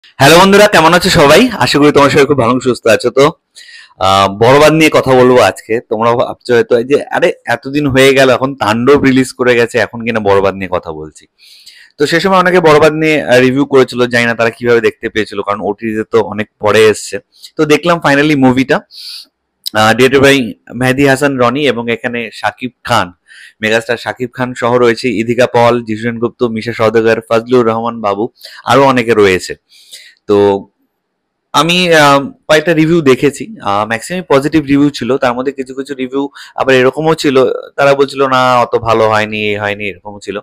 Hello বন্ধুরা, কেমন আছো সবাই? আশা করি তোমার সবাই খুব ভালো সুস্থ আছো। তো বড়বাদ নিয়ে কথা বলবো আজকে। তোমরা ভাবছো হয়তো এই যে আরে এতদিন হয়ে গেল, এখন তাণ্ডব রিলিজ করে গেছে, এখন কিনা বড়বাদ নিয়ে কথা বলছি। তো সে সময় অনেকে বড়বাদ নিয়ে রিভিউ করেছিল, জানি না তারা কিভাবে দেখতে পেয়েছিল, কারণ ওটিটিতে তো অনেক পরে এসছে। তো দেখলাম ফাইনালি মুভিটা, ডিরেক্টেড বাই মেহেদী হাসান রনি, এবং এখানে শাকিব খান, মেগাস্টার শাকিব খান সহ রয়েছে ইদিকা পল, জিশু সেনগুপ্ত, মিশা সওদাগর, ফজলুর রহমান বাবু, আরো অনেকে রয়েছে। তো আমি কয়েকটা রিভিউ দেখেছি, ম্যাক্সিমাম পজিটিভ রিভিউ ছিল। তার মধ্যে কিছু কিছু রিভিউ আবার এরকমও ছিল, তারা বলছিল না অত ভালো হয়নি, এ হয়নি, এরকমও ছিল।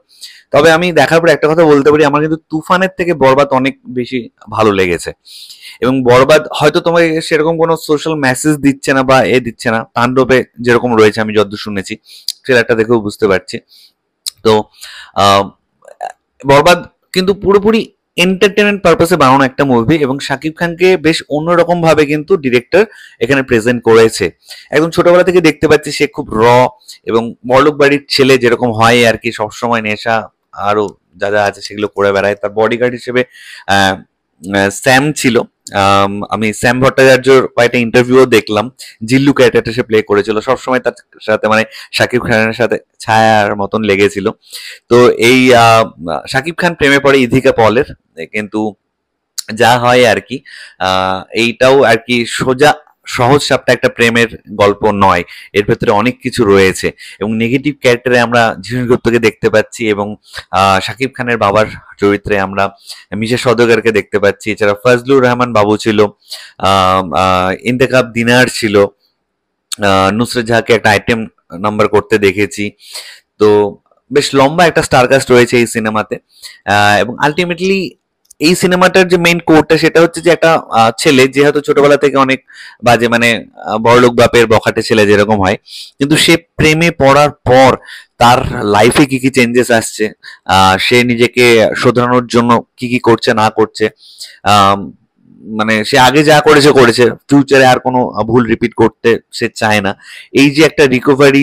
তবে আমি দেখার পর একটা কথা বলতে পারি, আমার কিন্তু তুফানের থেকে বরবাদ অনেক বেশি ভালো লেগেছে। এবং বরবাদ হয়তো তোমাকে সেরকম কোনো সোশ্যাল মেসেজ দিচ্ছে না বা দিচ্ছে না, তাণ্ডবে যেরকম রয়েছে আমি যতদূর শুনেছি, ট্রেলারটা দেখেও বুঝতে পারছি। তো আহ, বরবাদ কিন্তু পুরোপুরি এন্টারটেনমেন্ট পারপাসে বানানো একটা মুভি, এবং শাকিব খানকে বেশ অন্যরকম ভাবে কিন্তু ডিরেক্টর এখানে প্রেজেন্ট করেছে। একদম ছোটবেলা থেকে দেখতে পাচ্ছি সে খুব এবং বড়লোক বাড়ির ছেলে যেরকম হয় আর কি, সবসময় নেশা আরো যা যা আছে সেগুলো করে বেড়ায়। তার বডিগার্ড হিসেবে আহ স্যাম ছিল। আমি স্যাম ভট্টাচার্যর কয়েকটা ইন্টারভিউ দেখলাম, জিল্লু ক্যারেক্টারটা সে প্লে করেছিল, সবসময় তার সাথে মানে শাকিব খানের সাথে ছায়ার মতন লেগেছিল। তো এই শাকিব খান প্রেমে পড়ে ইধিকা পলের, কিন্তু যা হয় আর কি, এইটাও আর কি সোজা সহজ সাপটা একটা প্রেমের গল্প নয়, এর ভেতরে অনেক কিছু রয়েছে। এবং নেগেটিভ ক্যারেক্টারে আমরা জিশু গুপ্তকে দেখতে পাচ্ছি, এবং শাকিব খানের বাবার চরিত্রে আমরা মিশা সওদাগরকে দেখতে পাচ্ছি। এছাড়া ফজলুর রহমান বাবু ছিল, ইন্তেখাব দিনার ছিল, নুসরত জাহাকে একটা আইটেম নাম্বার করতে দেখেছি। তো বেশ লম্বা একটা স্টারকাস্ট রয়েছে এই সিনেমাতে। এবং আলটিমেটলি এই সিনেমাটার যে মেইন কোরটা সেটা হচ্ছে যে একটা ছেলে যেহেতু ছোটবেলা থেকে অনেক বাজে মানে বড়লোক বাপের বখাটে ছেলে যেরকম হয়, কিন্তু সে প্রেমে পড়ার পর তার লাইফে কি কি চেঞ্জেস আসছে, সে নিজেকে শোধরানোর জন্য কি কি করছে না করছে, আহ মানে সে আগে যা করেছে করেছে, ফিউচারে আর কোনো ভুল রিপিট করতে সে চায় না। এই যে একটা রিকভারি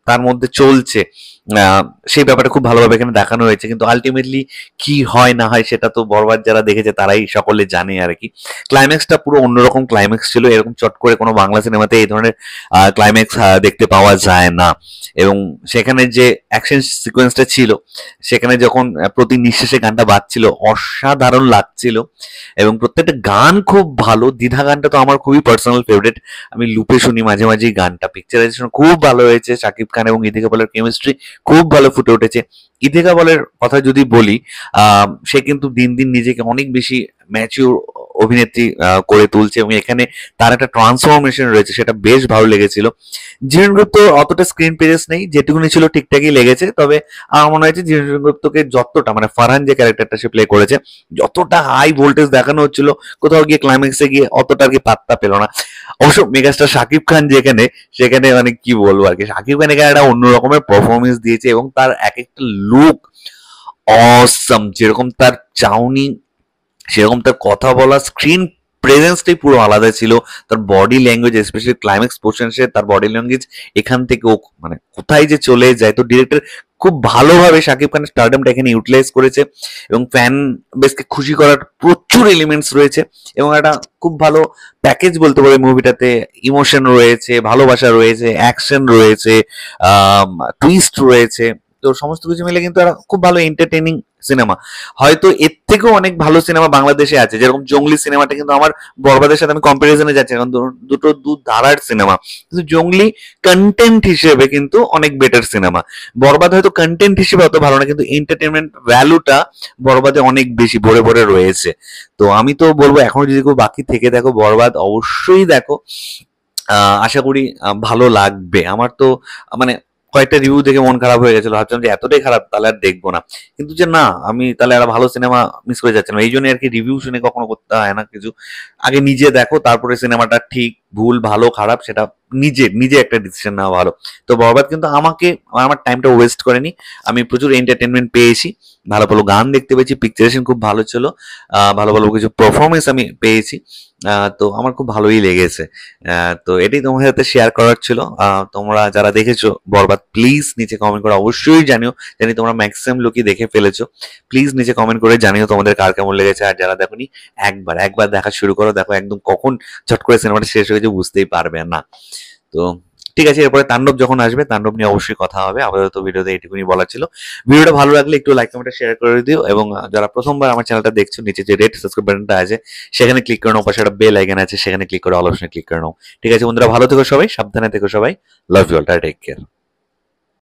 তার মধ্যে চলছে, আহ, সেই ব্যাপারটা খুব ভালোভাবে এখানে দেখানো হয়েছে। কিন্তু আলটিমেটলি কি হয় না হয় সেটা তো বরবাদ যারা দেখেছে তারাই সকলে জানে আর কি। ক্লাইম্যাক্সটা পুরো অন্যরকম ক্লাইম্যাক্স ছিল, এরকম চট করে কোনো বাংলা সিনেমাতে এই ধরনের ক্লাইম্যাক্স দেখতে পাওয়া যায় না। এবং সেখানে যে অ্যাকশন সিকোয়েন্সটা ছিল, সেখানে যখন প্রতি নিঃশ্বাসে গানটা বাজছিল অসাধারণ লাগছিল, এবং প্রত্যেকটা গান খুব ভালো। দ্বিধা গানটা তো আমার খুবই পার্সোনাল ফেভারিট, আমি লুপে শুনি মাঝে মাঝেই গানটা। পিকচারাইজেশন খুব ভালো হয়েছে, শাকিব খান এবং ইদিকা পলের কেমিস্ট্রি খুব ভালো ফুটে উঠেছে। ইদিকা পলের কথা যদি বলি, সে কিন্তু দিন দিন নিজেকে অনেক বেশি ম্যাচিউর অভিনেত্রী করে তুলছে, এবং এখানে তার একটা ট্রান্সফরমেশন রয়েছে, সেটা বেশ ভালো লেগেছিল। জিরেন গুপ্ত অতটা স্ক্রিন প্রেজেন্স নেই, যেটুকুনি ছিল ঠিকঠাকই লেগেছে। তবে আমার মনে হয়েছে জিরেন গুপ্তকে যতটা মানে ফারহান যে ক্যারেক্টারটা সে প্লে করেছে, যতটা হাই ভোল্টেজ দেখানো হচ্ছিল, কোথাও গিয়ে ক্লাইম্যাক্সে গিয়ে অতটা আর কি পাত্তা পেল না। অবশ্য মেগাস্টার শাকিব খান যেখানে, সেখানে মানে কি বলবো আর কি, শাকিব খান এখানে একটা অন্য রকমের পারফরমেন্স দিয়েছে, এবং তার এক একটা লুক অসম, যেরকম তার চাউনি সেরকম তার কথা বলা, স্ক্রিন প্রেজেন্সটাই পুরো আলাদা ছিল। তার বডি ল্যাঙ্গুয়েজ, স্পেশালি ক্লাইম্যাক্স পোর্শনসে তার বডি ল্যাঙ্গুয়েজ এখান থেকে ও মানে কোথায় যে চলে যায়। তো ডিরেক্টর খুব ভালোভাবে শাকিব খানের স্টারডামটা এখানে ইউটিলাইজ করেছে, এবং ফ্যান বেসকে খুশি করার প্রচুর এলিমেন্টস রয়েছে, এবং একটা খুব ভালো প্যাকেজ বলতে পারে মুভিটাতে। ইমোশন রয়েছে, ভালোবাসা রয়েছে, অ্যাকশন রয়েছে, টুইস্ট রয়েছে। তো সমস্ত কিছু মিলে কিন্তু একটা খুব ভালো এন্টারটেইনিং সিনেমা। হয়তো এর থেকেও অনেক ভালো সিনেমা বাংলাদেশে আছে, যেরকম জঙ্গলি সিনেমাটা কিন্তু আমার বরবাদের সাথে আমি কম্পারিজনে যাচ্ছি, কারণ দুটো দু ধারার সিনেমা, কিন্তু জঙ্গলি কন্টেন্ট হিসেবে কিন্তু অনেক বেটার সিনেমা। বরবাদ হয়তো কন্টেন্ট হিসেবে অত ভালো না, কিন্তু এন্টারটেনমেন্ট ভ্যালুটা বরবাদে অনেক বেশি ভরে ভরে রয়েছে। তো আমি তো বলবো এখনো যদি কেউ বাকি থেকে দেখো, বরবাদ অবশ্যই দেখো। আশা করি ভালো লাগবে। আমার তো মানে কয়েকটা রিভিউ দেখে মন খারাপ হয়ে গেছিল, ভাবছিলাম যে এতটাই খারাপ তাহলে আর দেখবো না। কিন্তু যে না, আমি তাহলে আর ভালো সিনেমা মিস করে যাচ্ছিলাম, এই জন্য আর কি রিভিউ শুনে কখনো করতে হয় না কিছু। আগে নিজে দেখো, তারপরে সিনেমাটা ঠিক ভুল ভালো খারাপ সেটা নিজে নিজে একটা ডিসিশন নেওয়া ভালো। তো বরবাদ কিন্তু আমাকে আমার টাইমটা ওয়েস্ট করেনি, আমি প্রচুর এন্টারটেনমেন্ট পেয়েছি, ভালো ভালো গান দেখতে পেয়েছি, পিকচারেশন খুব ভালো ছিল, ভালো ভালো কিছু পারফরমেন্স আমি পেয়েছি। তো আমার খুব ভালোই লেগেছে। তো এটাই তোমার সাথে শেয়ার করার ছিল। তোমরা যারা দেখেছো বরবাদ, প্লিজ নিচে কমেন্ট করে অবশ্যই জানিও। জানি তোমরা ম্যাক্সিমাম লোকই দেখে ফেলেছো, প্লিজ নিচে কমেন্ট করে জানিও তোমাদের কার কেমন লেগেছে। আর যারা দেখোনি, একবার দেখা শুরু করো, দেখো একদম কখন ঝট করে সিনেমাটা শেষ হয়ে গেছে বুঝতেই পারবে না। তো ঠিক আছে, এরপরে তাণ্ডব যখন আসবে তাণ্ডব নিয়ে অবশ্যই কথা হবে। আপাতত ভিডিওতে এটুকুনি বলার ছিল। ভিডিওটা ভালো লাগলে একটু লাইক কমেন্ট শেয়ার করে দিও, এবং যারা প্রথমবার আমার চ্যানেলটা দেখছো, নিচে যে রেড সাবস্ক্রাইব বাটনটা আছে সেখানে ক্লিক করে নাও, পাশে একটা বেল আইকন আছে সেখানে ক্লিক করে অল অপশনে ক্লিক করে নাও। ঠিক আছে বন্ধুরা, ভালো থেকো সবাই, সাবধানে থেকো সবাই, love you all, take care.